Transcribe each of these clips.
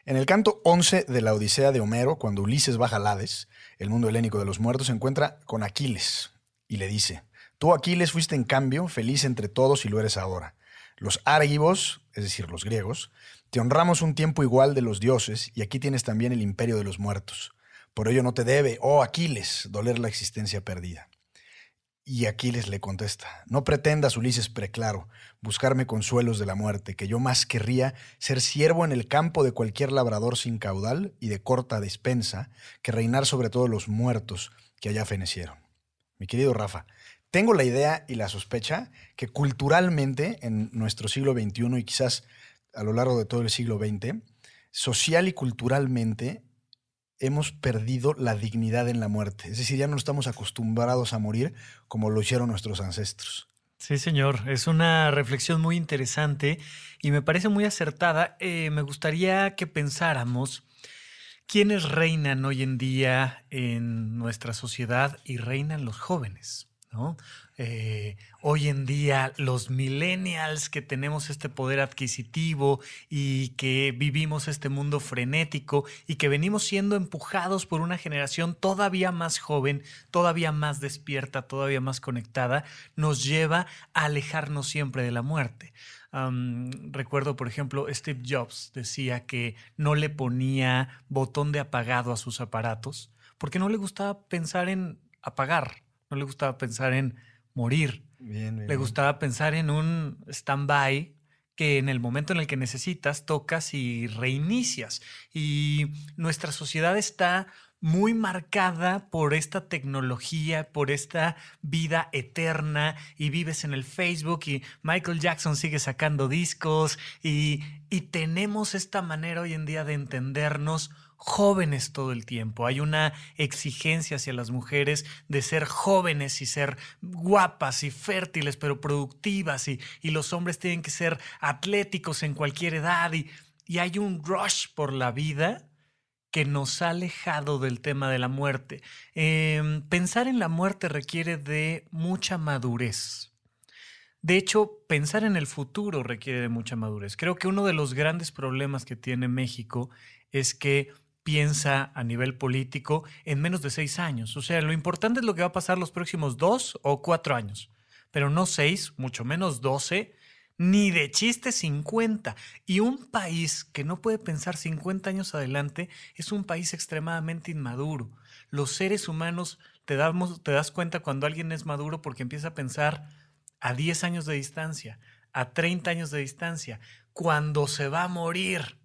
En el canto 11 de la Odisea de Homero, cuando Ulises baja al Hades, el mundo helénico de los muertos, se encuentra con Aquiles y le dice: tú, Aquiles, fuiste en cambio feliz entre todos y lo eres ahora. Los argivos, es decir, los griegos, te honramos un tiempo igual de los dioses y aquí tienes también el imperio de los muertos. Por ello no te debe, oh Aquiles, doler la existencia perdida. Y Aquiles le contesta: no pretendas, Ulises preclaro, buscarme consuelos de la muerte, que yo más querría ser siervo en el campo de cualquier labrador sin caudal y de corta despensa, que reinar sobre todos los muertos que allá fenecieron. Mi querido Rafa, tengo la idea y la sospecha que culturalmente en nuestro siglo XXI y quizás a lo largo de todo el siglo XX, social y culturalmente hemos perdido la dignidad en la muerte. Es decir, ya no estamos acostumbrados a morir como lo hicieron nuestros ancestros. Sí, señor. Es una reflexión muy interesante y me parece muy acertada. Me gustaría que pensáramos quiénes reinan hoy en día en nuestra sociedad y reinan los jóvenes, ¿no? Hoy en día los millennials que tenemos este poder adquisitivo y que vivimos este mundo frenético y que venimos siendo empujados por una generación todavía más joven, todavía más despierta, todavía más conectada, nos lleva a alejarnos siempre de la muerte. Recuerdo, por ejemplo, Steve Jobs decía que no le ponía botón de apagado a sus aparatos porque no le gustaba pensar en apagar, no le gustaba pensar en morir. Le gustaba pensar en un stand-by que en el momento en el que necesitas tocas y reinicias. Y nuestra sociedad está muy marcada por esta tecnología, por esta vida eterna, y vives en el Facebook y Michael Jackson sigue sacando discos y tenemos esta manera hoy en día de entendernos jóvenes todo el tiempo. Hay una exigencia hacia las mujeres de ser jóvenes y ser guapas y fértiles, pero productivas, y los hombres tienen que ser atléticos en cualquier edad, y hay un rush por la vida que nos ha alejado del tema de la muerte. Pensar en la muerte requiere de mucha madurez. De hecho, pensar en el futuro requiere de mucha madurez. Creo que uno de los grandes problemas que tiene México es que piensa a nivel político en menos de 6 años. O sea, lo importante es lo que va a pasar los próximos 2 o 4 años, pero no 6, mucho menos 12, ni de chiste 50. Y un país que no puede pensar 50 años adelante es un país extremadamente inmaduro. Los seres humanos te das cuenta cuando alguien es maduro porque empieza a pensar a 10 años de distancia, a 30 años de distancia, cuando se va a morir.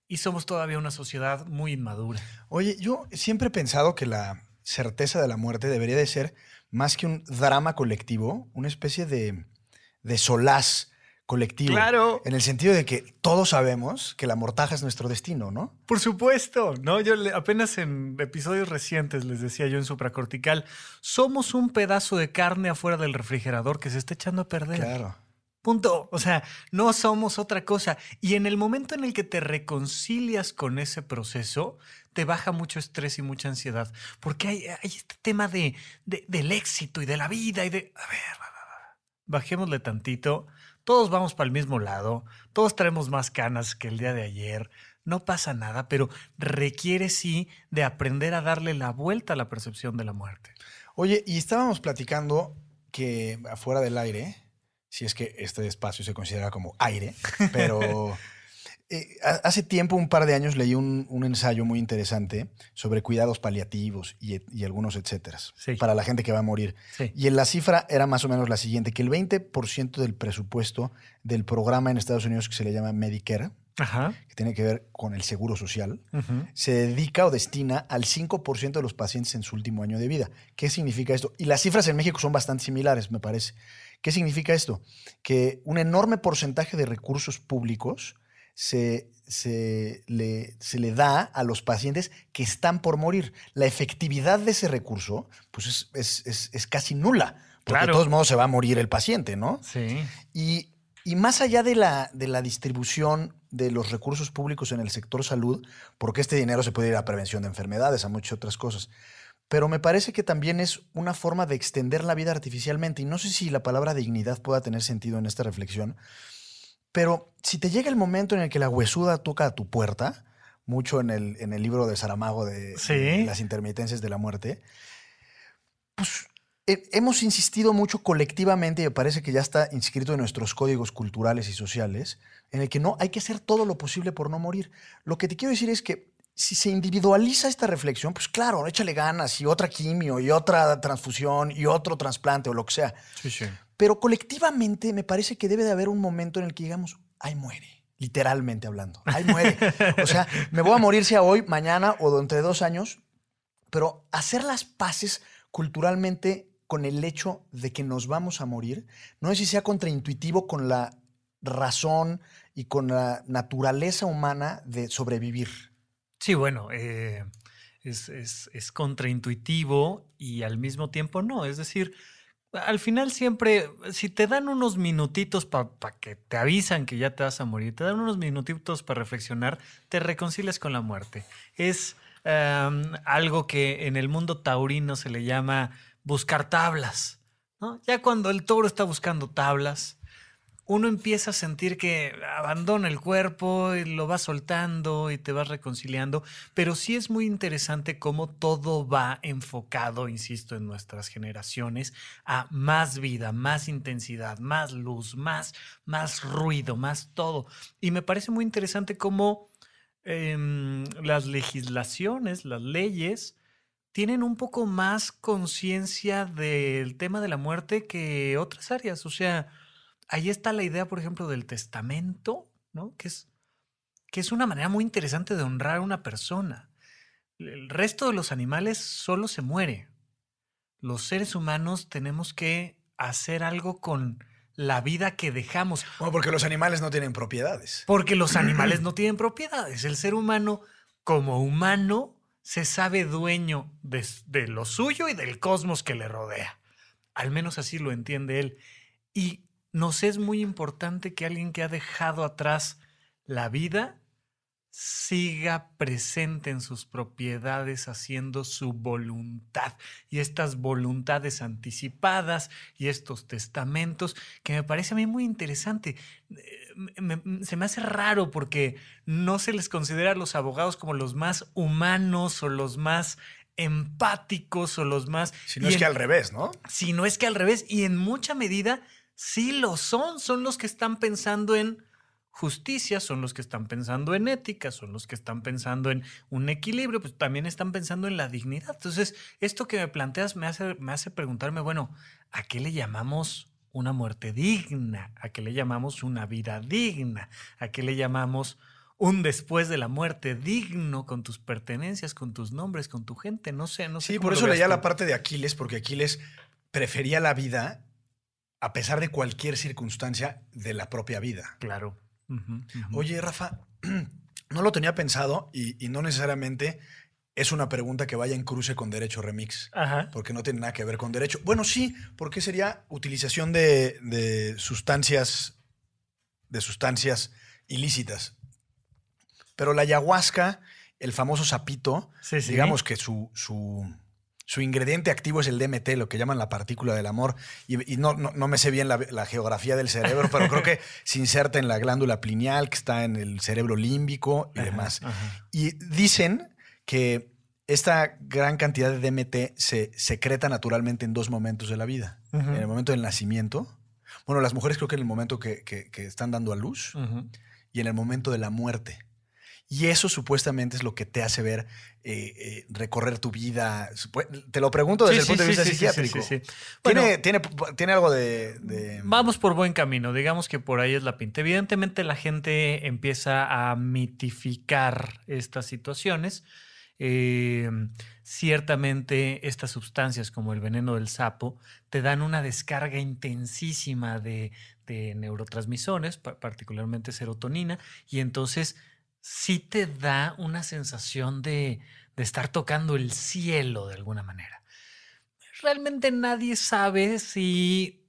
Y somos todavía una sociedad muy inmadura. Oye, yo siempre he pensado que la certeza de la muerte debería de ser, más que un drama colectivo, una especie de solaz colectivo. Claro. En el sentido de que todos sabemos que la mortaja es nuestro destino, ¿no? Por supuesto, ¿no? Yo apenas en episodios recientes les decía yo en Supracortical, somos un pedazo de carne afuera del refrigerador que se está echando a perder. Claro. Punto. O sea, no somos otra cosa. Y en el momento en el que te reconcilias con ese proceso, te baja mucho estrés y mucha ansiedad. Porque hay este tema del éxito y de la vida y de... A ver, bajémosle tantito. Todos vamos para el mismo lado. Todos traemos más canas que el día de ayer. No pasa nada, pero requiere sí de aprender a darle la vuelta a la percepción de la muerte. Oye, y estábamos platicando que afuera del aire, si es que este espacio se considera como aire, pero hace tiempo, un par de años, leí un ensayo muy interesante sobre cuidados paliativos y algunos etcéteras, sí, para la gente que va a morir. Sí. Y la cifra era más o menos la siguiente, que el 20% del presupuesto del programa en Estados Unidos que se le llama Medicare, Ajá. que tiene que ver con el seguro social, Uh-huh. se dedica o destina al 5% de los pacientes en su último año de vida. ¿Qué significa esto? Y las cifras en México son bastante similares, me parece. ¿Qué significa esto? Que un enorme porcentaje de recursos públicos se le da a los pacientes que están por morir. La efectividad de ese recurso pues es casi nula, porque Claro. de todos modos se va a morir el paciente, ¿no? Sí. Y más allá de la distribución de los recursos públicos en el sector salud, porque este dinero se puede ir a prevención de enfermedades, a muchas otras cosas, pero me parece que también es una forma de extender la vida artificialmente. Y no sé si la palabra dignidad pueda tener sentido en esta reflexión, pero si te llega el momento en el que la huesuda toca a tu puerta, mucho en el libro de Saramago de Sí. las intermitencias de la muerte, pues hemos insistido mucho colectivamente, y me parece que ya está inscrito en nuestros códigos culturales y sociales, en el que no hay que hacer todo lo posible por no morir. Lo que te quiero decir es que si se individualiza esta reflexión, pues claro, échale ganas y otra quimio y otra transfusión y otro trasplante o lo que sea. Sí, sí. Pero colectivamente me parece que debe de haber un momento en el que digamos, ahí muere. Literalmente hablando. Ahí muere. O sea, me voy a morir sea hoy, mañana o dentro de 2 años, pero hacer las paces culturalmente con el hecho de que nos vamos a morir, no sé si sea contraintuitivo con la razón y con la naturaleza humana de sobrevivir. Sí, bueno, es contraintuitivo y al mismo tiempo no. Es decir, al final siempre, si te dan unos minutitos para que te avisan que ya te vas a morir, te dan unos minutitos para reflexionar, te reconcilias con la muerte. Es algo que en el mundo taurino se le llama buscar tablas, ¿no? Ya cuando el toro está buscando tablas, uno empieza a sentir que abandona el cuerpo y lo vas soltando y te vas reconciliando, pero sí es muy interesante cómo todo va enfocado, insisto, en nuestras generaciones a más vida, más intensidad, más luz, más ruido, más todo. Y me parece muy interesante cómo las legislaciones, las leyes, tienen un poco más conciencia del tema de la muerte que otras áreas. O sea, ahí está la idea, por ejemplo, del testamento, ¿no? Que es una manera muy interesante de honrar a una persona. El resto de los animales solo se muere. Los seres humanos tenemos que hacer algo con la vida que dejamos. Bueno, porque los animales no tienen propiedades. Porque los animales no tienen propiedades. El ser humano, como humano, se sabe dueño de lo suyo y del cosmos que le rodea. Al menos así lo entiende él. Y nos es muy importante que alguien que ha dejado atrás la vida siga presente en sus propiedades haciendo su voluntad. Y estas voluntades anticipadas y estos testamentos, que me parece a mí muy interesante. Se me hace raro porque no se les considera a los abogados como los más humanos o los más empáticos o los más... Si no es que al revés, ¿no? Si no es que al revés, y en mucha medida sí lo son los que están pensando en justicia, son los que están pensando en ética, son los que están pensando en un equilibrio, pues también están pensando en la dignidad. Entonces, esto que me planteas me hace preguntarme, bueno, ¿a qué le llamamos una muerte digna? ¿A qué le llamamos una vida digna? ¿A qué le llamamos un después de la muerte digno con tus pertenencias, con tus nombres, con tu gente? No sé Sí, cómo por lo eso veas leía tú. la parte de Aquiles, porque Aquiles prefería la vida a pesar de cualquier circunstancia de la propia vida. Claro. Oye, Rafa, no lo tenía pensado y no necesariamente es una pregunta que vaya en cruce con Derecho Remix, Ajá. porque no tiene nada que ver con derecho. Bueno, sí, porque sería utilización de sustancias ilícitas. Pero la ayahuasca, el famoso sapito, Sí, sí. digamos que su ingrediente activo es el DMT, lo que llaman la partícula del amor. Y no me sé bien la geografía del cerebro, pero creo que se inserta en la glándula pineal, que está en el cerebro límbico y demás. Ajá. Y dicen que esta gran cantidad de DMT se secreta naturalmente en 2 momentos de la vida. Ujú. En el momento del nacimiento. Bueno, las mujeres creo que en el momento que están dando a luz Ujú. y en el momento de la muerte. Y eso supuestamente es lo que te hace ver, recorrer tu vida. Te lo pregunto desde el punto de vista psiquiátrico. Sí. Bueno, ¿Tiene algo de... vamos por buen camino, digamos que por ahí es la pinta. Evidentemente la gente empieza a mitificar estas situaciones. Ciertamente estas sustancias como el veneno del sapo te dan una descarga intensísima de neurotransmisores, particularmente serotonina, y entonces sí te da una sensación de estar tocando el cielo de alguna manera. Realmente nadie sabe si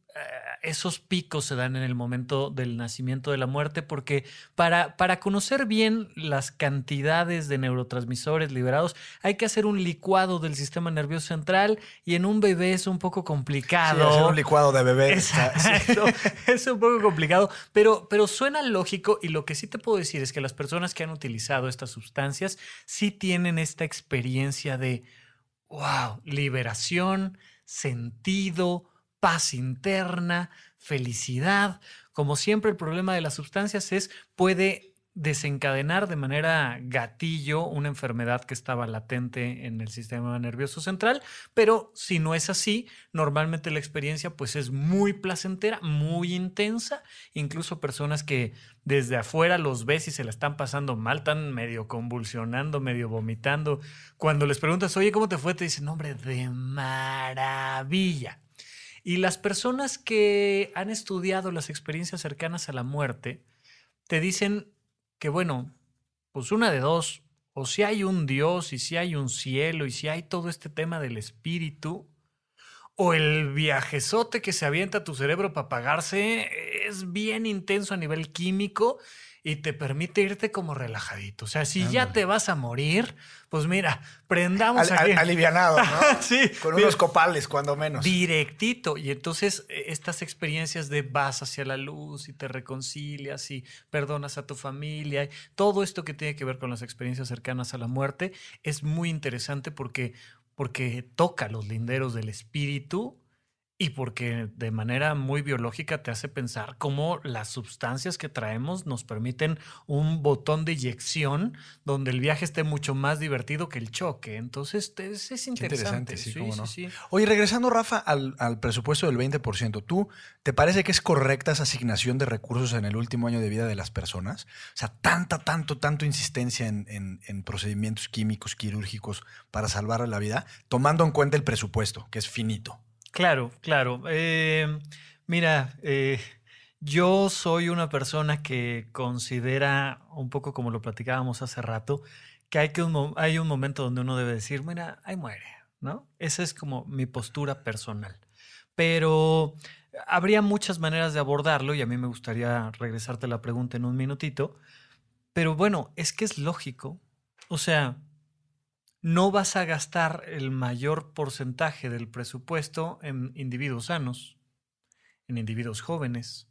esos picos se dan en el momento del nacimiento de la muerte, porque para conocer bien las cantidades de neurotransmisores liberados hay que hacer un licuado del sistema nervioso central y en un bebé es un poco complicado. Sí, hacer un licuado de bebé. Exacto. Es un poco complicado, pero suena lógico, y lo que sí te puedo decir es que las personas que han utilizado estas sustancias sí tienen esta experiencia de wow, liberación, sentido, paz interna, felicidad. Como siempre, el problema de las sustancias puede desencadenar de manera gatillo una enfermedad que estaba latente en el sistema nervioso central, pero si no es así, normalmente la experiencia pues es muy placentera, muy intensa. Incluso personas que desde afuera los ves y se la están pasando mal, están medio convulsionando, medio vomitando. Cuando les preguntas, oye, ¿cómo te fue? Te dicen, hombre, de maravilla. Y las personas que han estudiado las experiencias cercanas a la muerte te dicen que, bueno, pues una de dos, o si hay un Dios y si hay un cielo y si hay todo este tema del espíritu, o el viajezote que se avienta a tu cerebro para apagarse es bien intenso a nivel químico y te permite irte como relajadito. O sea, si ya te vas a morir, pues mira, prendamos aquí. Alivianado, ¿no? Sí. Con unos copales, cuando menos. Directito. Y entonces estas experiencias de vas hacia la luz y te reconcilias y perdonas a tu familia, todo esto que tiene que ver con las experiencias cercanas a la muerte es muy interesante porque toca los linderos del espíritu y porque de manera muy biológica te hace pensar cómo las sustancias que traemos nos permiten un botón de eyección donde el viaje esté mucho más divertido que el choque. Entonces es interesante. Sí, sí, cómo no. sí. Oye, regresando, Rafa, al presupuesto del 20%, ¿tú te parece que es correcta esa asignación de recursos en el último año de vida de las personas? O sea, tanto insistencia en procedimientos químicos, quirúrgicos para salvar la vida, tomando en cuenta el presupuesto, que es finito. Claro. Mira, yo soy una persona que considera, un poco como lo platicábamos hace rato, que hay un momento donde uno debe decir, mira, ahí muere, ¿no? Esa es como mi postura personal. Pero habría muchas maneras de abordarlo y a mí me gustaría regresarte la pregunta en un minutito. Pero bueno, es que es lógico. O sea, no vas a gastar el mayor porcentaje del presupuesto en individuos sanos, en individuos jóvenes.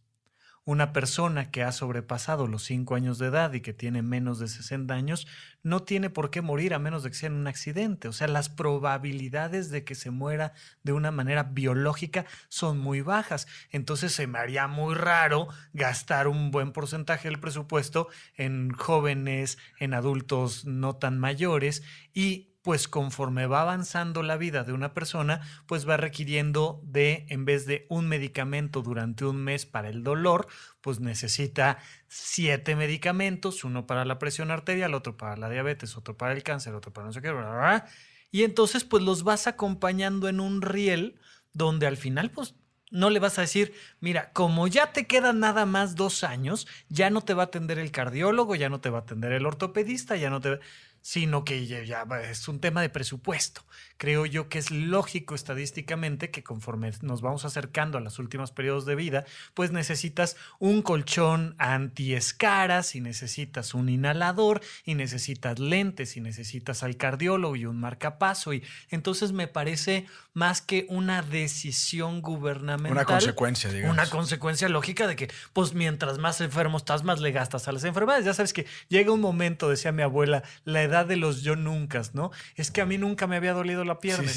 Una persona que ha sobrepasado los 5 años de edad y que tiene menos de 60 años no tiene por qué morir a menos de que sea en un accidente. O sea, las probabilidades de que se muera de una manera biológica son muy bajas. Entonces se me haría muy raro gastar un buen porcentaje del presupuesto en jóvenes, en adultos no tan mayores, y pues conforme va avanzando la vida de una persona, pues va requiriendo en vez de un medicamento durante un mes para el dolor, pues necesita 7 medicamentos, uno para la presión arterial, otro para la diabetes, otro para el cáncer, otro para no sé qué, bla, bla, bla. Y entonces pues los vas acompañando en un riel donde al final pues no le vas a decir, mira, como ya te quedan nada más 2 años, ya no te va a atender el cardiólogo, ya no te va a atender el ortopedista, ya no te... sino que ya es un tema de presupuesto. Creo yo que es lógico estadísticamente que conforme nos vamos acercando a los últimos periodos de vida, pues necesitas un colchón antiescaras y necesitas un inhalador y necesitas lentes y necesitas al cardiólogo y un marcapaso. Y entonces me parece más que una decisión gubernamental. Una consecuencia, digamos. Una consecuencia lógica de que, pues mientras más enfermo estás, más le gastas a las enfermedades. Ya sabes que llega un momento, decía mi abuela, la edad de los yo nunca, ¿no? Es que a mí nunca me había dolido la pierna.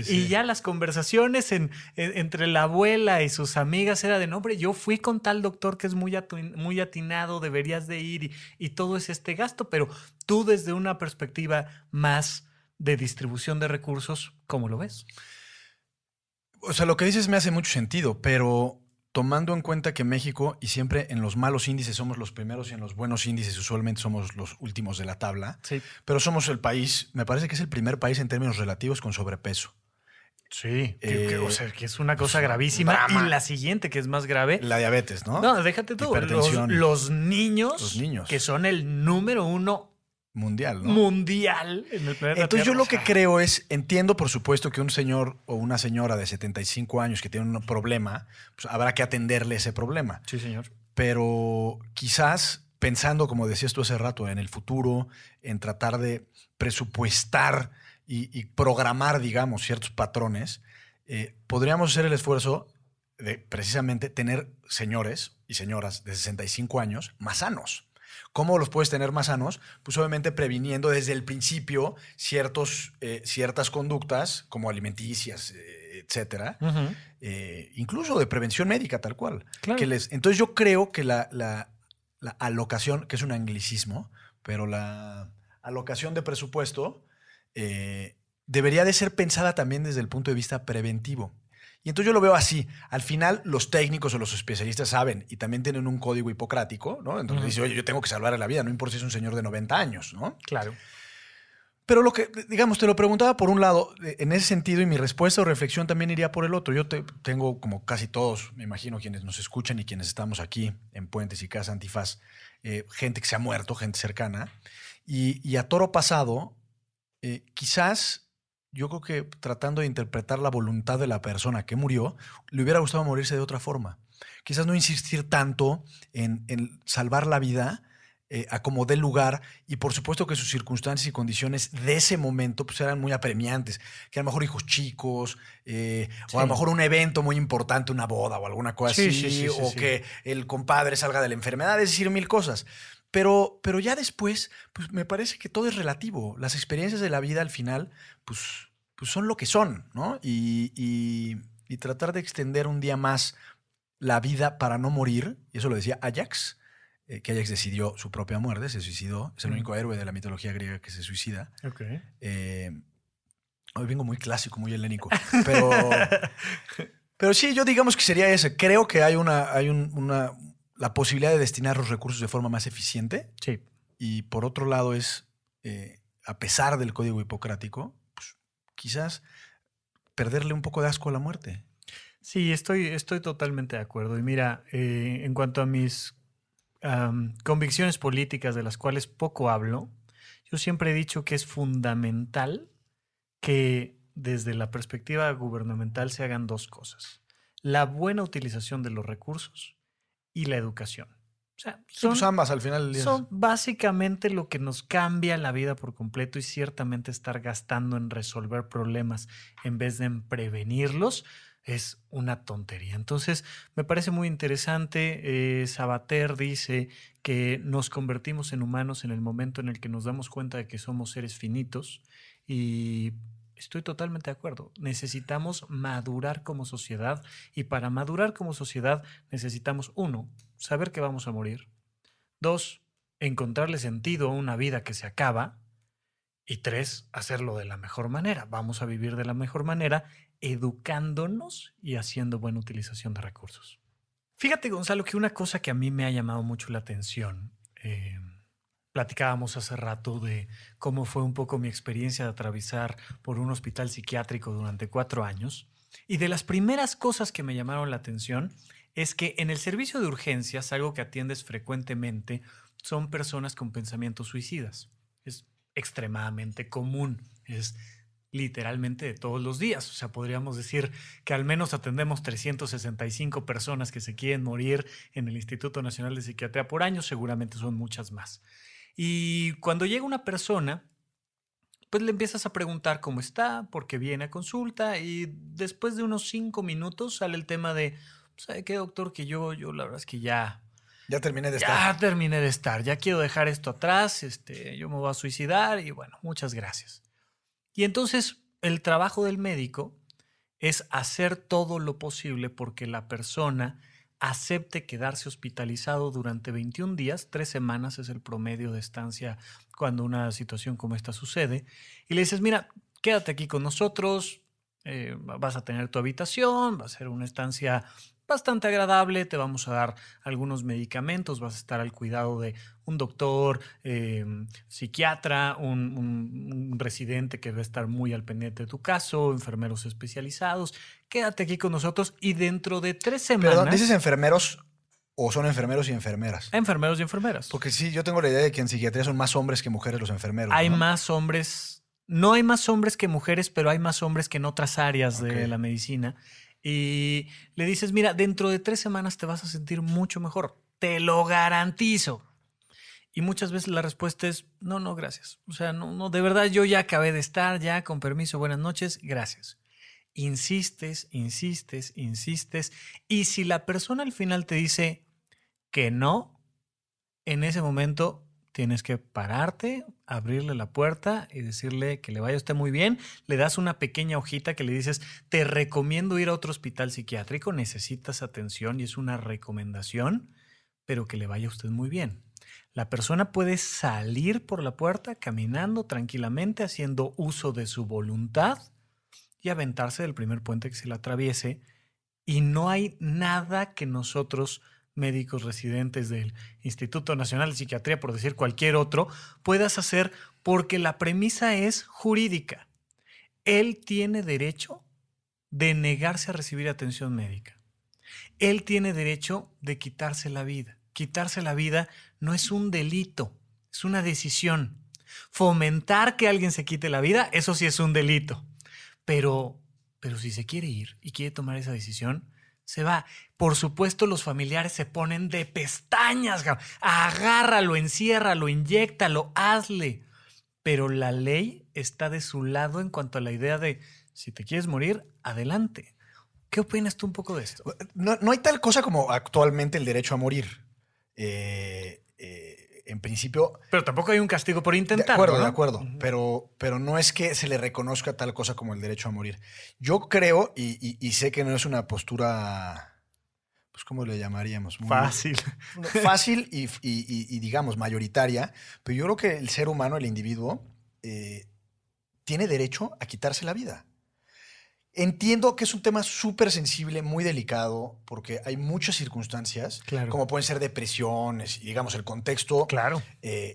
Y ya las conversaciones entre la abuela y sus amigas era de, no, hombre, yo fui con tal doctor que es muy atinado, deberías de ir y todo es este gasto, pero tú desde una perspectiva más de distribución de recursos, ¿cómo lo ves? O sea, lo que dices me hace mucho sentido, pero tomando en cuenta que México, y siempre en los malos índices somos los primeros y en los buenos índices usualmente somos los últimos de la tabla, sí, pero somos el país, me parece que es el primer país en términos relativos con sobrepeso. Sí, o sea, que es una cosa gravísima. Drama. Y la siguiente, que es más grave. La diabetes, ¿no? No, déjate tú. Hipertensión. Los niños, Los niños. que son el número 1 mundial, ¿no? Mundial en el planeta Entonces Tierra. yo lo que creo es, entiendo por supuesto que un señor o una señora de 75 años que tiene un problema, pues habrá que atenderle ese problema. Sí, señor. Pero quizás pensando, como decías tú hace rato, en el futuro, en tratar de presupuestar y programar, digamos, ciertos patrones, podríamos hacer el esfuerzo de precisamente tener señores y señoras de 65 años más sanos. ¿Cómo los puedes tener más sanos? Pues obviamente previniendo desde el principio ciertas conductas como alimenticias, etcétera, incluso de prevención médica tal cual. Claro. Entonces yo creo que la alocación, que es un anglicismo, pero la alocación de presupuesto debería de ser pensada también desde el punto de vista preventivo. Y entonces yo lo veo así. Al final, los técnicos o los especialistas saben y también tienen un código hipocrático, ¿no? Entonces dice, oye, yo tengo que salvarle la vida, no importa si es un señor de 90 años, ¿no? Claro. Pero lo que, digamos, te lo preguntaba por un lado, en ese sentido, y mi respuesta o reflexión también iría por el otro. Yo tengo, como casi todos, me imagino, quienes nos escuchan y quienes estamos aquí en Puentes y Casa Antifaz, gente que se ha muerto, gente cercana. Y a toro pasado, quizás yo creo que tratando de interpretar la voluntad de la persona que murió, le hubiera gustado morirse de otra forma. Quizás no insistir tanto en salvar la vida a como dé lugar, y por supuesto que sus circunstancias y condiciones de ese momento pues eran muy apremiantes, que a lo mejor hijos chicos, o a lo mejor un evento muy importante, una boda o alguna cosa así, o que el compadre salga de la enfermedad, es decir, mil cosas. Pero ya después, pues me parece que todo es relativo. Las experiencias de la vida al final, pues son lo que son, ¿no? Y tratar de extender un día más la vida para no morir, y eso lo decía Ajax, que Ajax decidió su propia muerte, se suicidó, es el único héroe de la mitología griega que se suicida. Okay. Hoy vengo muy clásico, muy helénico, pero sí, yo digamos que sería ese. Creo que hay la posibilidad de destinar los recursos de forma más eficiente. Sí. Y por otro lado es, a pesar del código hipocrático, pues, quizás perderle un poco de asco a la muerte. Sí, estoy totalmente de acuerdo. Y mira, en cuanto a mis convicciones políticas de las cuales poco hablo, yo siempre he dicho que es fundamental que desde la perspectiva gubernamental se hagan dos cosas: la buena utilización de los recursos y la educación. O sea, pues ambas al final del día. Son básicamente lo que nos cambia la vida por completo, y ciertamente estar gastando en resolver problemas en vez de en prevenirlos es una tontería. Entonces, me parece muy interesante. Sabater dice que nos convertimos en humanos en el momento en el que nos damos cuenta de que somos seres finitos, y estoy totalmente de acuerdo. Necesitamos madurar como sociedad, y para madurar como sociedad necesitamos, 1, saber que vamos a morir; 2, encontrarle sentido a una vida que se acaba; y 3, hacerlo de la mejor manera. Vamos a vivir de la mejor manera, educándonos y haciendo buena utilización de recursos. Fíjate, Gonzalo, que una cosa que a mí me ha llamado mucho la atención, platicábamos hace rato de cómo fue un poco mi experiencia de atravesar por un hospital psiquiátrico durante 4 años. Y de las primeras cosas que me llamaron la atención es que en el servicio de urgencias, algo que atiendes frecuentemente son personas con pensamientos suicidas. Es extremadamente común, es literalmente de todos los días. O sea, podríamos decir que al menos atendemos 365 personas que se quieren morir en el Instituto Nacional de Psiquiatría por año, seguramente son muchas más. Y cuando llega una persona, pues le empiezas a preguntar cómo está, por qué viene a consulta, y después de unos 5 minutos sale el tema de, ¿sabe qué, doctor? Que yo la verdad es que ya terminé de estar. Ya terminé de estar, ya quiero dejar esto atrás, yo me voy a suicidar y bueno, muchas gracias. Y entonces el trabajo del médico es hacer todo lo posible porque la persona acepte quedarse hospitalizado durante 21 días, 3 semanas es el promedio de estancia cuando una situación como esta sucede, y le dices, mira, quédate aquí con nosotros, vas a tener tu habitación, va a ser una estancia bastante agradable, te vamos a dar algunos medicamentos, vas a estar al cuidado de un doctor, psiquiatra, un residente que va a estar muy al pendiente de tu caso, enfermeros especializados. Quédate aquí con nosotros y dentro de 3 semanas... Perdón, ¿dices enfermeros ¿O son enfermeros y enfermeras? Enfermeros y enfermeras. Porque sí, yo tengo la idea de que en psiquiatría son más hombres que mujeres los enfermeros. Hay ¿no? más hombres, no hay más hombres que mujeres, pero hay más hombres que en otras áreas de Ok. la medicina. Y le dices, mira, dentro de 3 semanas te vas a sentir mucho mejor. Te lo garantizo. Y muchas veces la respuesta es, no, no, gracias. O sea, no, no, de verdad yo ya acabé de estar, ya, con permiso, buenas noches, gracias. Insistes, insistes, insistes. Y si la persona al final te dice que no, en ese momento tienes que pararte, abrirle la puerta y decirle que le vaya a usted muy bien. Le das una pequeña hojita que le dices, te recomiendo ir a otro hospital psiquiátrico, necesitas atención y es una recomendación, pero que le vaya a usted muy bien. La persona puede salir por la puerta caminando tranquilamente, haciendo uso de su voluntad y aventarse del primer puente que se le atraviese. Y no hay nada que nosotros, médicos residentes del Instituto Nacional de Psiquiatría, por decir cualquier otro, puedas hacer, porque la premisa es jurídica. Él tiene derecho de negarse a recibir atención médica. Él tiene derecho de quitarse la vida. Quitarse la vida no es un delito, es una decisión. Fomentar que alguien se quite la vida, eso sí es un delito. Pero si se quiere ir y quiere tomar esa decisión, se va. Por supuesto, los familiares se ponen de pestañas. Agárralo, enciérralo, inyéctalo, hazle. Pero la ley está de su lado en cuanto a la idea de, si te quieres morir, adelante. ¿Qué opinas tú un poco de esto? No hay tal cosa como actualmente el derecho a morir. En principio, Pero tampoco hay un castigo por de intentarlo, acuerdo, ¿no? de acuerdo. Pero no es que se le reconozca tal cosa como el derecho a morir. Yo creo, y sé que no es una postura, pues, ¿cómo le llamaríamos? Fácil. Fácil y, digamos, mayoritaria, pero yo creo que el ser humano, el individuo, tiene derecho a quitarse la vida. Entiendo que es un tema súper sensible, muy delicado, porque hay muchas circunstancias, Claro. como pueden ser depresiones y, digamos, el contexto Claro.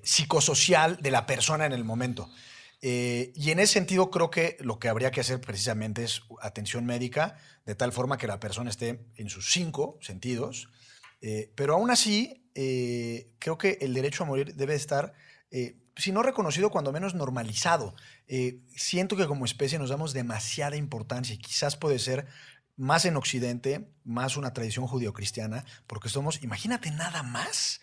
psicosocial de la persona en el momento. Y en ese sentido creo que lo que habría que hacer precisamente es atención médica, de tal forma que la persona esté en sus 5 sentidos. Pero aún así, creo que el derecho a morir debe estar, si no reconocido, cuando menos normalizado. Siento que como especie nos damos demasiada importancia y quizás puede ser más en Occidente, más una tradición judeocristiana, porque somos, imagínate nada más,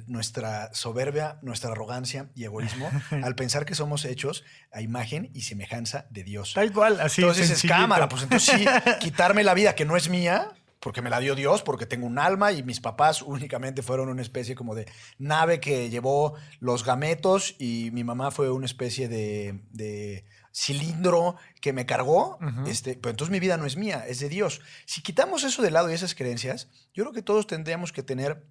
nuestra soberbia, nuestra arrogancia y egoísmo al pensar que somos hechos a imagen y semejanza de Dios. Tal cual, así. Entonces es sencillito. cámara, pues entonces sí, quitarme la vida que no es mía, porque me la dio Dios, porque tengo un alma y mis papás únicamente fueron una especie como de nave que llevó los gametos y mi mamá fue una especie de cilindro que me cargó, Ujú. pero entonces mi vida no es mía, es de Dios. Si quitamos eso de lado y esas creencias, yo creo que todos tendríamos que tener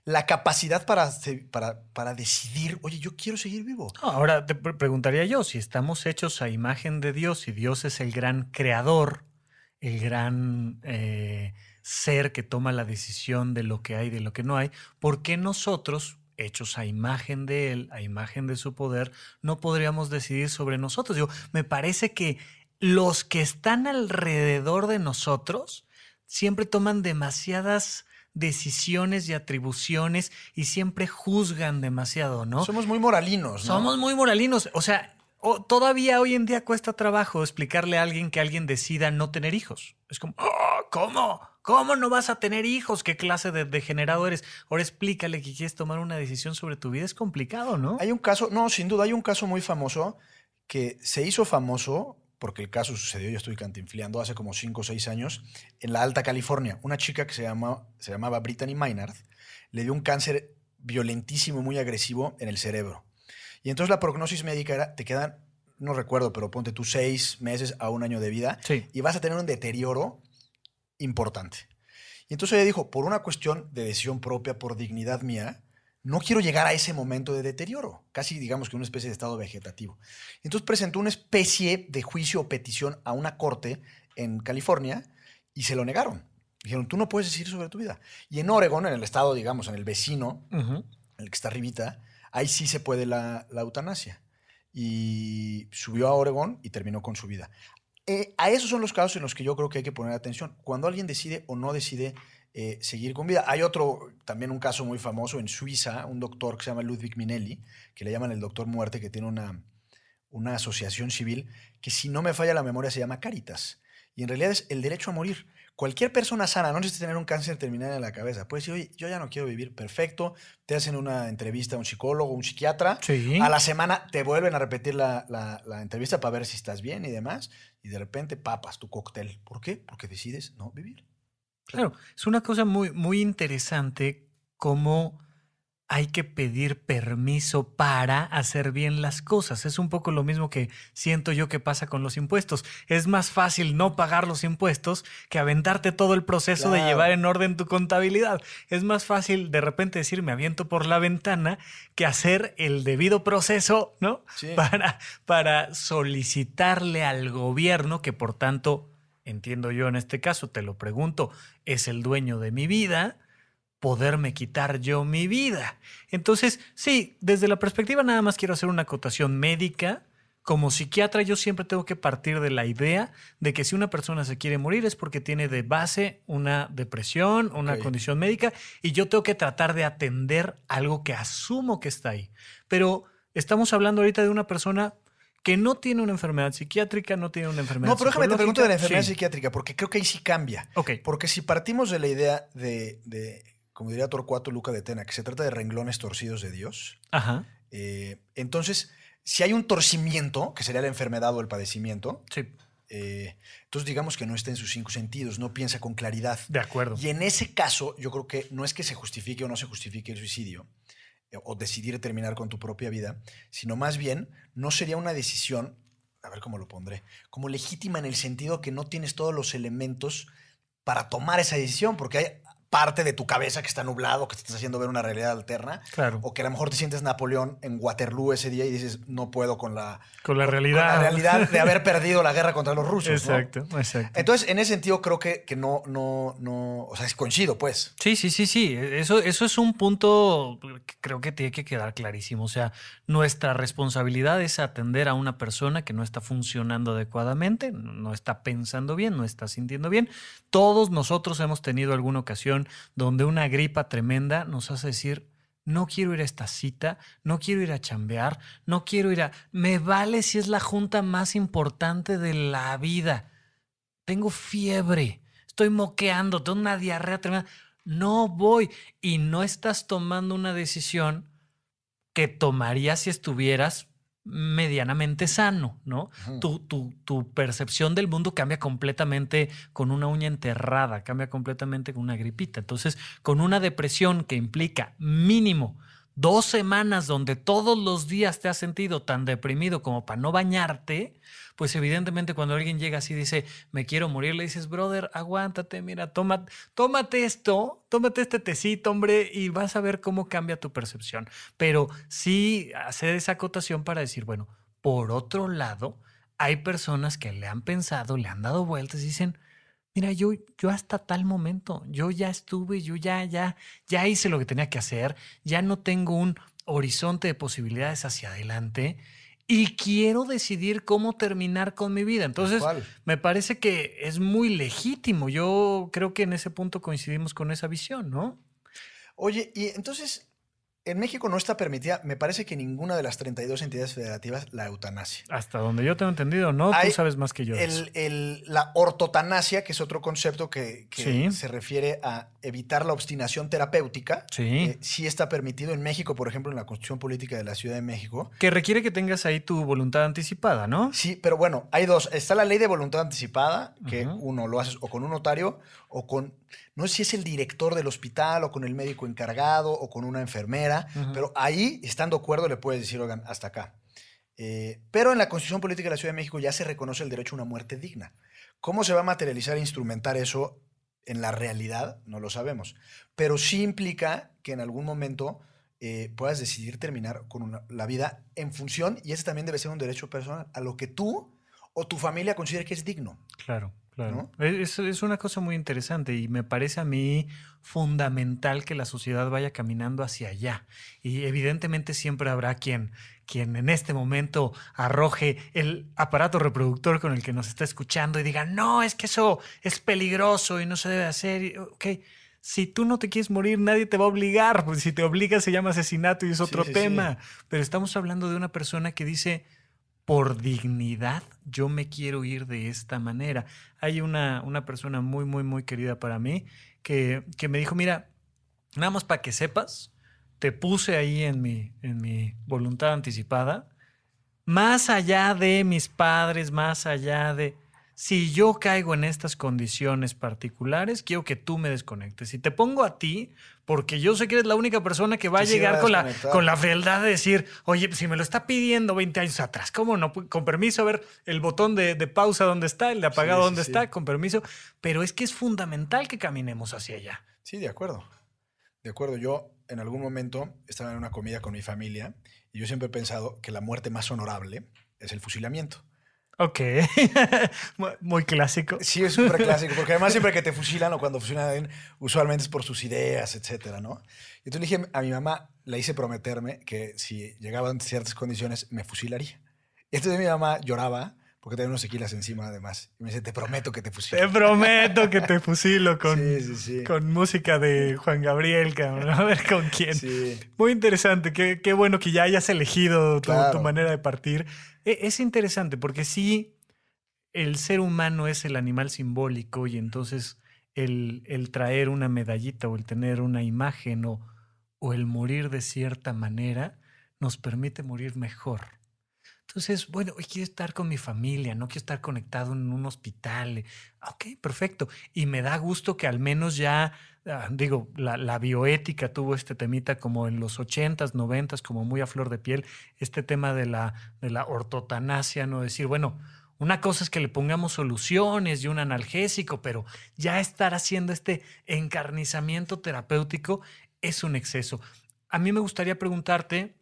la capacidad para decidir, oye, yo quiero seguir vivo. No, ahora te preguntaría yo, si estamos hechos a imagen de Dios y Dios es el gran creador, el gran ser que toma la decisión de lo que hay y de lo que no hay, ¿por qué nosotros, hechos a imagen de Él, a imagen de su poder, no podríamos decidir sobre nosotros? Digo, me parece que los que están alrededor de nosotros siempre toman demasiadas decisiones y atribuciones y siempre juzgan demasiado, ¿no? Somos muy moralinos, ¿no? Somos muy moralinos. O sea, todavía hoy en día cuesta trabajo explicarle a alguien que alguien decida no tener hijos. Es como, "Oh, ¿cómo? ¿Cómo no vas a tener hijos? ¿Qué clase de degenerado eres? Ahora explícale que quieres tomar una decisión sobre tu vida. Es complicado, ¿no? Hay un caso, no, sin duda, hay un caso muy famoso que se hizo famoso, porque el caso sucedió, yo estoy cantinfleando, hace como 5 o 6 años, en la Alta California. Una chica que se llamaba Brittany Maynard le dio un cáncer violentísimo, muy agresivo en el cerebro. Y entonces la prognosis médica era, te quedan, no recuerdo, pero ponte tú 6 meses a 1 año de vida Sí. y vas a tener un deterioro importante. Y entonces ella dijo, por una cuestión de decisión propia, por dignidad mía, no quiero llegar a ese momento de deterioro, casi digamos que una especie de estado vegetativo. Entonces presentó una especie de juicio o petición a una corte en California y se lo negaron. Dijeron, tú no puedes decidir sobre tu vida. Y en Oregon, en el estado, digamos, en el vecino, Ujú. el que está arribita, ahí sí se puede la eutanasia. Y subió a Oregon y terminó con su vida. A esos son los casos en los que yo creo que hay que poner atención. Cuando alguien decide o no decide seguir con vida. Hay otro, también un caso muy famoso en Suiza, un doctor que se llama Ludwig Minelli, que le llaman el doctor muerte, que tiene una asociación civil que, si no me falla la memoria, se llama Caritas. Y en realidad es el derecho a morir. Cualquier persona sana, no necesita tener un cáncer terminal en la cabeza, puede decir, oye, yo ya no quiero vivir, perfecto, te hacen una entrevista a un psicólogo, un psiquiatra, Sí. a la semana te vuelven a repetir la entrevista para ver si estás bien y demás, y de repente papas tu cóctel. ¿Por qué? Porque decides no vivir. Claro, es una cosa muy, muy interesante cómo hay que pedir permiso para hacer bien las cosas. Es un poco lo mismo que siento yo que pasa con los impuestos. Es más fácil no pagar los impuestos que aventarte todo el proceso de llevar en orden tu contabilidad. Es más fácil de repente decir me aviento por la ventana que hacer el debido proceso, ¿no? Sí. Para solicitarle al gobierno, que por tanto, entiendo yo en este caso, te lo pregunto, es el dueño de mi vida, poderme quitar yo mi vida. Entonces, sí, desde la perspectiva nada más quiero hacer una acotación médica. Como psiquiatra yo siempre tengo que partir de la idea de que si una persona se quiere morir es porque tiene de base una depresión, una condición médica, y yo tengo que tratar de atender algo que asumo que está ahí. Pero estamos hablando ahorita de una persona que no tiene una enfermedad psiquiátrica, no tiene una enfermedad No, pero déjame te pregunto de la enfermedad sí. psiquiátrica, porque creo que ahí sí cambia. Okay. Porque si partimos de la idea de como diría Torcuato Luca de Tena, que se trata de renglones torcidos de Dios, Ajá. Entonces, si hay un torcimiento, que sería la enfermedad o el padecimiento, sí. Entonces digamos que no está en sus 5 sentidos, no piensa con claridad. De acuerdo. Y en ese caso, yo creo que no es que se justifique o no se justifique el suicidio, o decidir terminar con tu propia vida, sino más bien no sería una decisión, a ver cómo lo pondré, como legítima en el sentido que no tienes todos los elementos para tomar esa decisión, porque hay parte de tu cabeza que está nublado, que te estás haciendo ver una realidad alterna, claro. O que a lo mejor te sientes Napoleón en Waterloo ese día y dices, no puedo con la realidad. Con la realidad de haber perdido la guerra contra los rusos. Exacto, ¿no? exacto. Entonces, en ese sentido, creo que no, o sea, coincido, pues. Sí. Eso es un punto que creo que tiene que quedar clarísimo. O sea, nuestra responsabilidad es atender a una persona que no está funcionando adecuadamente, no está pensando bien, no está sintiendo bien. Todos nosotros hemos tenido alguna ocasión donde una gripa tremenda nos hace decir, no quiero ir a esta cita, no quiero ir a chambear, no quiero ir a... Me vale si es la junta más importante de la vida. Tengo fiebre, estoy moqueando, tengo una diarrea tremenda. No voy. Y no estás tomando una decisión que tomarías si estuvieras medianamente sano, ¿no? Tu percepción del mundo cambia completamente con una uña enterrada, cambia completamente con una gripita. Entonces, con una depresión que implica mínimo 2 semanas donde todos los días te has sentido tan deprimido como para no bañarte, pues evidentemente cuando alguien llega así y dice, me quiero morir, le dices, brother, aguántate, mira, tómate este tecito, hombre, y vas a ver cómo cambia tu percepción. Pero sí hacer esa acotación para decir, bueno, por otro lado, hay personas que le han pensado, le han dado vueltas y dicen, mira, yo hasta tal momento, yo ya estuve, yo ya hice lo que tenía que hacer, ya no tengo un horizonte de posibilidades hacia adelante y quiero decidir cómo terminar con mi vida. Entonces, me parece que es muy legítimo. Yo creo que en ese punto coincidimos con esa visión, ¿no? Oye, y entonces, en México no está permitida, me parece que ninguna de las 32 entidades federativas, la eutanasia. Hasta donde yo tengo entendido, ¿no? Tú sabes más que yo. La ortotanasia, que es otro concepto que sí. se refiere a evitar la obstinación terapéutica. Sí. Sí está permitido en México, por ejemplo, en la Constitución Política de la Ciudad de México. Que requiere que tengas ahí tu voluntad anticipada, ¿no? Sí, pero bueno, hay dos. Está la ley de voluntad anticipada, que uno lo haces o con un notario o con, no sé si es el director del hospital o con el médico encargado o con una enfermera, pero ahí, estando de acuerdo, le puedes decir, oigan, hasta acá. Pero en la Constitución Política de la Ciudad de México ya se reconoce el derecho a una muerte digna. ¿Cómo se va a materializar e instrumentar eso en la realidad? No lo sabemos. Pero sí implica que en algún momento puedas decidir terminar con la vida en función, y ese también debe ser un derecho personal, a lo que tú o tu familia considere que es digno. Claro. Claro. ¿No? Es una cosa muy interesante y me parece a mí fundamental que la sociedad vaya caminando hacia allá. Y evidentemente siempre habrá quien en este momento arroje el aparato reproductor con el que nos está escuchando y diga, no, es que eso es peligroso y no se debe hacer. Ok, Si tú no te quieres morir, nadie te va a obligar. Pues si te obliga se llama asesinato y es otro tema. Sí. Pero estamos hablando de una persona que dice, por dignidad, yo me quiero ir de esta manera. Hay una persona muy, muy, muy querida para mí que me dijo, mira, nada más para que sepas, te puse ahí en mi voluntad anticipada, más allá de mis padres, más allá de... Si yo caigo en estas condiciones particulares, quiero que tú me desconectes. Y te pongo a ti, porque yo sé que eres la única persona que va a llegar con la frialdad de decir, oye, si me lo está pidiendo 20 años atrás, ¿cómo no? Con permiso, a ver el botón de pausa dónde está, el de apagado dónde está, con permiso. Pero es que es fundamental que caminemos hacia allá. Sí, de acuerdo. De acuerdo. Yo en algún momento estaba en una comida con mi familia y yo siempre he pensado que la muerte más honorable es el fusilamiento. Ok, muy clásico. Sí, es súper clásico, porque además siempre que te fusilan o cuando fusilan a alguien, usualmente es por sus ideas, etcétera, ¿no? Y entonces le dije a mi mamá, le hice prometerme que si llegaban ciertas condiciones, me fusilaría. Y entonces mi mamá lloraba, porque tenía unos sequilas encima además. Y me dice, te prometo que te fusilo. Te prometo que te fusilo con música de Juan Gabriel, cabrón. A ver con quién. Sí. Muy interesante, qué bueno que ya hayas elegido tu manera de partir. Es interesante porque sí, el ser humano es el animal simbólico y entonces el traer una medallita o el tener una imagen o el morir de cierta manera nos permite morir mejor. Entonces, bueno, hoy quiero estar con mi familia, no quiero estar conectado en un hospital. Ok, perfecto. Y me da gusto que al menos ya, la bioética tuvo este temita como en los 80s, 90s, como muy a flor de piel, este tema de la ortotanasia, ¿no? Decir, bueno, una cosa es que le pongamos soluciones y un analgésico, pero ya estar haciendo este encarnizamiento terapéutico es un exceso. A mí me gustaría preguntarte,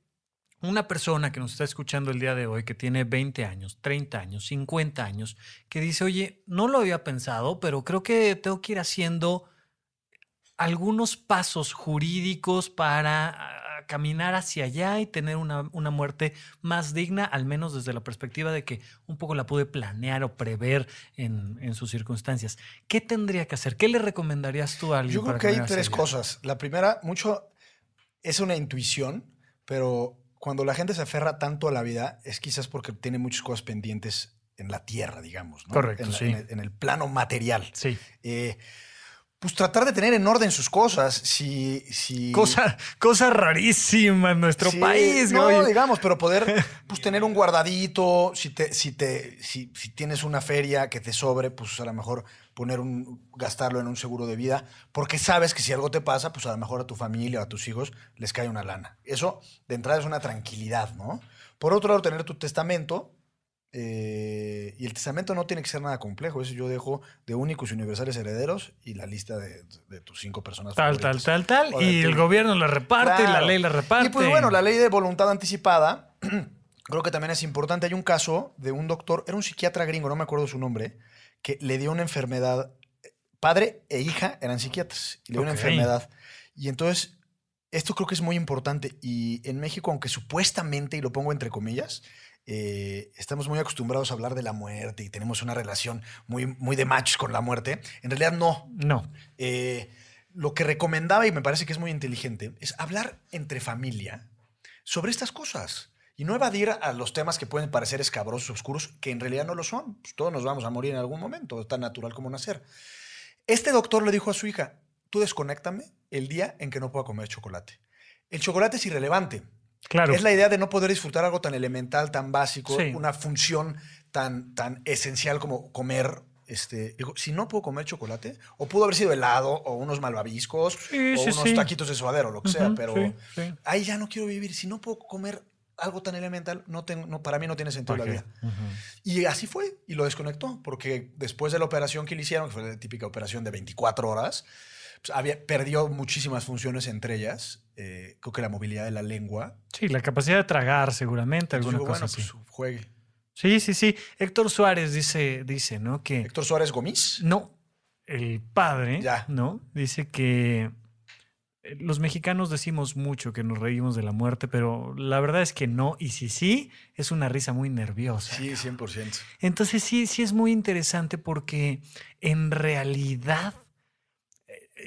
una persona que nos está escuchando el día de hoy, que tiene 20 años, 30 años, 50 años, que dice, oye, no lo había pensado, pero creo que tengo que ir haciendo algunos pasos jurídicos para caminar hacia allá y tener una muerte más digna, al menos desde la perspectiva de que un poco la pude planear o prever en sus circunstancias. ¿Qué tendría que hacer? ¿Qué le recomendarías tú a alguien? Yo creo que hay tres cosas. La primera, mucho es una intuición, pero cuando la gente se aferra tanto a la vida es quizás porque tiene muchas cosas pendientes en la tierra, digamos, ¿no? Correcto, sí. En el plano material. Sí. Pues tratar de tener en orden sus cosas. Cosa rarísima en nuestro país. No, oye. digamos, pero poder pues, tener un guardadito. Si tienes una feria que te sobre, pues a lo mejor gastarlo en un seguro de vida, porque sabes que si algo te pasa, pues a lo mejor a tu familia o a tus hijos les cae una lana. Eso, de entrada, es una tranquilidad, ¿no? Por otro lado, tener tu testamento. Y el testamento no tiene que ser nada complejo. Eso yo dejo de únicos y universales herederos y la lista de tus 5 personas favoritas. Tal. Y el gobierno la reparte, y la ley la reparte. Y pues bueno, la ley de voluntad anticipada creo que también es importante. Hay un caso de un doctor, era un psiquiatra gringo, no me acuerdo su nombre, que le dio una enfermedad. Padre e hija eran psiquiatras y le dio una enfermedad. Y entonces, esto creo que es muy importante. Y en México, aunque supuestamente, y lo pongo entre comillas, estamos muy acostumbrados a hablar de la muerte y tenemos una relación muy, muy de machos con la muerte. En realidad no. Lo que recomendaba, y me parece que es muy inteligente, es hablar entre familia sobre estas cosas y no evadir a los temas que pueden parecer escabrosos, oscuros, que en realidad no lo son. Pues todos nos vamos a morir en algún momento, es tan natural como nacer. Este doctor le dijo a su hija, tú desconéctame el día en que no pueda comer chocolate. El chocolate es irrelevante. Claro. Es la idea de no poder disfrutar algo tan elemental, tan básico, una función tan esencial como comer. Digo, si no puedo comer chocolate, o pudo haber sido helado, o unos malvaviscos, o unos taquitos de suadero, lo que sea, pero ahí ya no quiero vivir. Si no puedo comer algo tan elemental, para mí no tiene sentido la vida. Y así fue, y lo desconectó, porque después de la operación que le hicieron, que fue la típica operación de 24 horas, pues perdió muchísimas funciones, entre ellas, creo que la movilidad de la lengua. Sí, la capacidad de tragar, seguramente, alguna cosa así. Pues juegue. Sí. Héctor Suárez dice, ¿no? Que ¿Héctor Suárez Gómez? No, el padre, ¿no? Dice que los mexicanos decimos mucho que nos reímos de la muerte, pero la verdad es que no. Y si sí, es una risa muy nerviosa. Sí, 100%. Entonces sí es muy interesante porque en realidad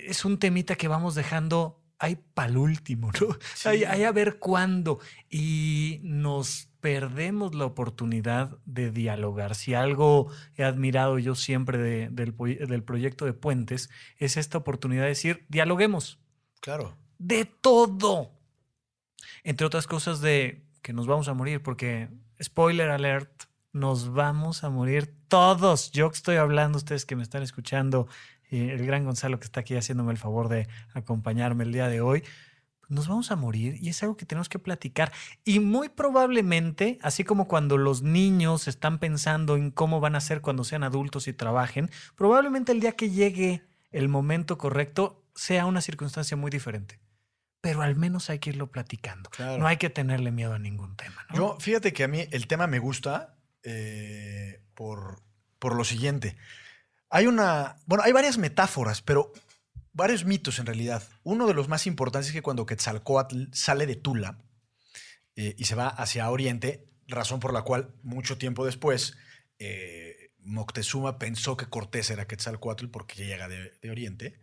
es un temita que vamos dejando ahí para el último, ¿no? Sí. Ahí a ver cuándo. Y nos perdemos la oportunidad de dialogar. Si algo he admirado yo siempre del proyecto de Puentes, es esta oportunidad de decir, dialoguemos Claro. de todo. Entre otras cosas de que nos vamos a morir, porque, spoiler alert, nos vamos a morir todos. Yo que estoy hablando, ustedes que me están escuchando, el gran Gonzalo que está aquí haciéndome el favor de acompañarme el día de hoy, nos vamos a morir y es algo que tenemos que platicar. Y muy probablemente, así como cuando los niños están pensando en cómo van a ser cuando sean adultos y trabajen, probablemente el día que llegue el momento correcto sea una circunstancia muy diferente. Pero al menos hay que irlo platicando. Claro. No hay que tenerle miedo a ningún tema, ¿no? Yo, fíjate que a mí el tema me gusta por lo siguiente. Hay varias metáforas, pero varios mitos en realidad. Uno de los más importantes es que cuando Quetzalcóatl sale de Tula y se va hacia Oriente, razón por la cual mucho tiempo después Moctezuma pensó que Cortés era Quetzalcóatl porque llega de Oriente.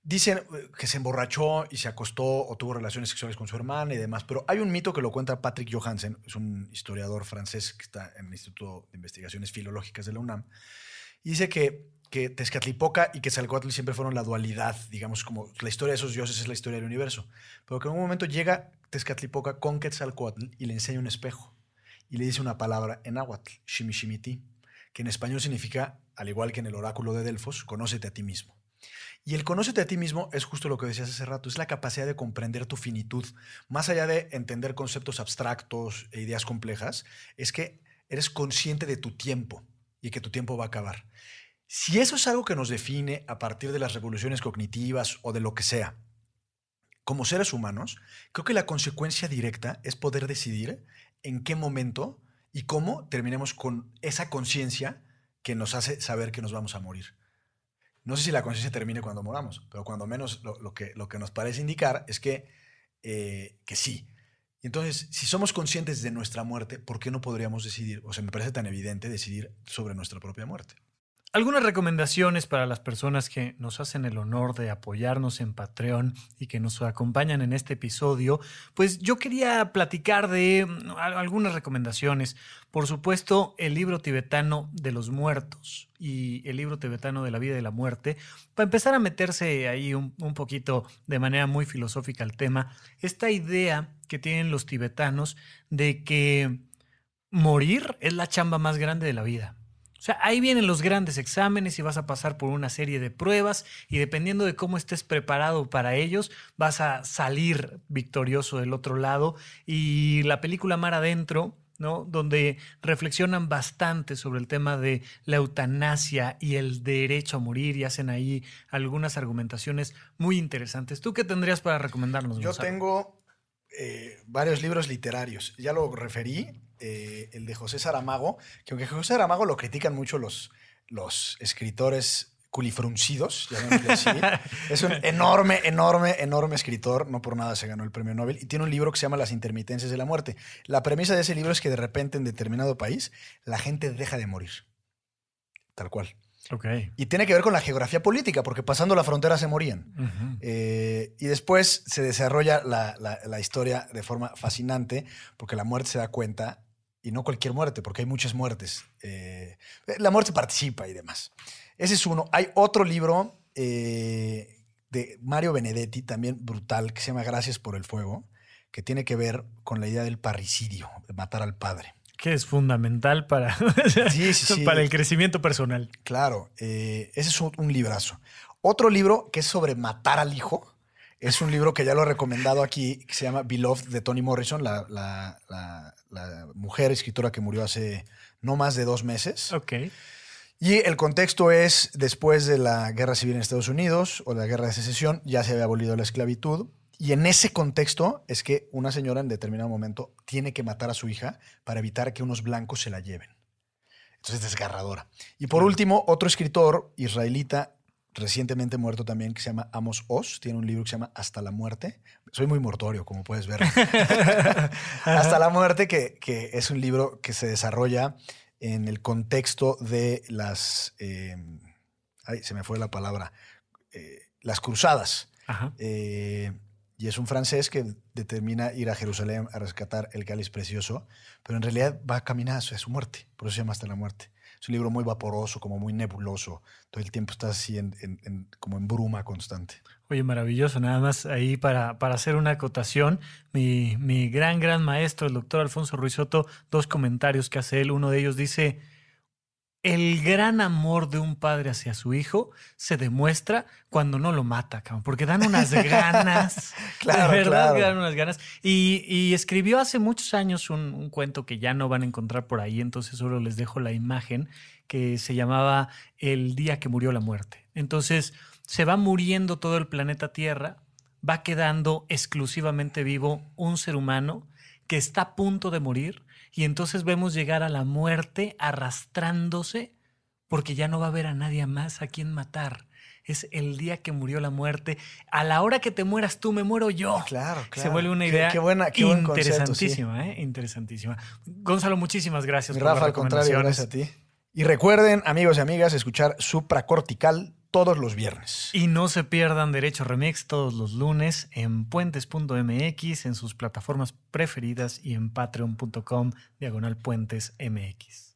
Dicen que se emborrachó y se acostó o tuvo relaciones sexuales con su hermana y demás, pero hay un mito que lo cuenta Patrick Johansen, es un historiador francés que está en el Instituto de Investigaciones Filológicas de la UNAM, y dice que Tezcatlipoca y Quetzalcóatl siempre fueron la dualidad, digamos, como la historia de esos dioses es la historia del universo, pero que en un momento llega Tezcatlipoca con Quetzalcóatl y le enseña un espejo y le dice una palabra en náhuatl, Ximiximiti, que en español significa, al igual que en el oráculo de Delfos, conócete a ti mismo. Y el conócete a ti mismo es justo lo que decías hace rato, es la capacidad de comprender tu finitud. Más allá de entender conceptos abstractos e ideas complejas, es que eres consciente de tu tiempo y que tu tiempo va a acabar. Si eso es algo que nos define a partir de las revoluciones cognitivas o de lo que sea, como seres humanos, creo que la consecuencia directa es poder decidir en qué momento y cómo terminemos con esa conciencia que nos hace saber que nos vamos a morir. No sé si la conciencia termine cuando moramos, pero cuando menos lo que nos parece indicar es que sí. Y entonces, si somos conscientes de nuestra muerte, ¿por qué no podríamos decidir, o sea, me parece tan evidente decidir sobre nuestra propia muerte? Algunas recomendaciones para las personas que nos hacen el honor de apoyarnos en Patreon y que nos acompañan en este episodio, pues yo quería platicar de algunas recomendaciones. Por supuesto, el libro tibetano de los muertos y el libro tibetano de la vida y la muerte, para empezar a meterse ahí un poquito de manera muy filosófica al tema, esta idea que tienen los tibetanos de que morir es la chamba más grande de la vida. O sea, ahí vienen los grandes exámenes y vas a pasar por una serie de pruebas y dependiendo de cómo estés preparado para ellos, vas a salir victorioso del otro lado. Y la película Mar Adentro, ¿no?, donde reflexionan bastante sobre el tema de la eutanasia y el derecho a morir y hacen ahí algunas argumentaciones muy interesantes. ¿Tú qué tendrías para recomendarnos, Yo Gonzalo? tengo varios libros literarios. Ya lo referí, el de José Saramago, que aunque José Saramago lo critican mucho los escritores culifruncidos, llamémosle así. Es un enorme escritor, no por nada se ganó el premio Nobel, y tiene un libro que se llama Las intermitencias de la muerte. La premisa de ese libro es que de repente en determinado país la gente deja de morir, tal cual. Okay. Y tiene que ver con la geografía política, porque pasando la frontera se morían. Uh-huh. Y después se desarrolla la historia de forma fascinante, porque la muerte se da cuenta, y no cualquier muerte, porque hay muchas muertes. La muerte participa y demás. Ese es uno. Hay otro libro de Mario Benedetti, también brutal, que se llama Gracias por el fuego, que tiene que ver con la idea del parricidio, de matar al padre. Que es fundamental para, sí. para el crecimiento personal. Claro, ese es un librazo. Otro libro que es sobre matar al hijo, es un libro que ya lo he recomendado aquí, que se llama Beloved, de Toni Morrison, la mujer escritora que murió hace no más de 2 meses. Okay. Y el contexto es después de la Guerra Civil en Estados Unidos o la Guerra de Secesión, ya se había abolido la esclavitud. Y en ese contexto es que una señora en determinado momento tiene que matar a su hija para evitar que unos blancos se la lleven. Entonces es desgarradora. Y por último, otro escritor israelita recientemente muerto también que se llama Amos Oz. Tiene un libro que se llama Hasta la muerte. Soy muy mortorio, como puedes ver. Hasta la muerte, que es un libro que se desarrolla en el contexto de las... se me fue la palabra. las cruzadas. Ajá. Y es un francés que determina ir a Jerusalén a rescatar el cáliz precioso, pero en realidad va a caminar hacia su muerte, por eso se llama Hasta la muerte. Es un libro muy vaporoso, como muy nebuloso. Todo el tiempo estás así como en bruma constante. Oye, maravilloso. Nada más ahí para hacer una acotación, mi gran maestro, el doctor Alfonso Ruiz Soto, 2 comentarios que hace él. Uno de ellos dice: el gran amor de un padre hacia su hijo se demuestra cuando no lo mata, cabrón, porque dan unas ganas. Claro, de verdad claro. que dan unas ganas. Y escribió hace muchos años un cuento que ya no van a encontrar por ahí, entonces solo les dejo la imagen, que se llamaba El día que murió la muerte. Entonces se va muriendo todo el planeta Tierra, va quedando exclusivamente vivo un ser humano que está a punto de morir. Y entonces vemos llegar a la muerte arrastrándose porque ya no va a haber a nadie más a quien matar. Es el día que murió la muerte. A la hora que te mueras tú, me muero yo. Claro. Se vuelve una idea qué buen concepto, interesantísima, sí. Interesantísima. Gonzalo, muchísimas gracias Mi por Rafa, las al contrario, recomendaciones. gracias a ti. Y recuerden, amigos y amigas, escuchar Supracortical todos los viernes. Y no se pierdan Derecho Remix todos los lunes en puentes.mx, en sus plataformas preferidas y en patreon.com/puentesmx.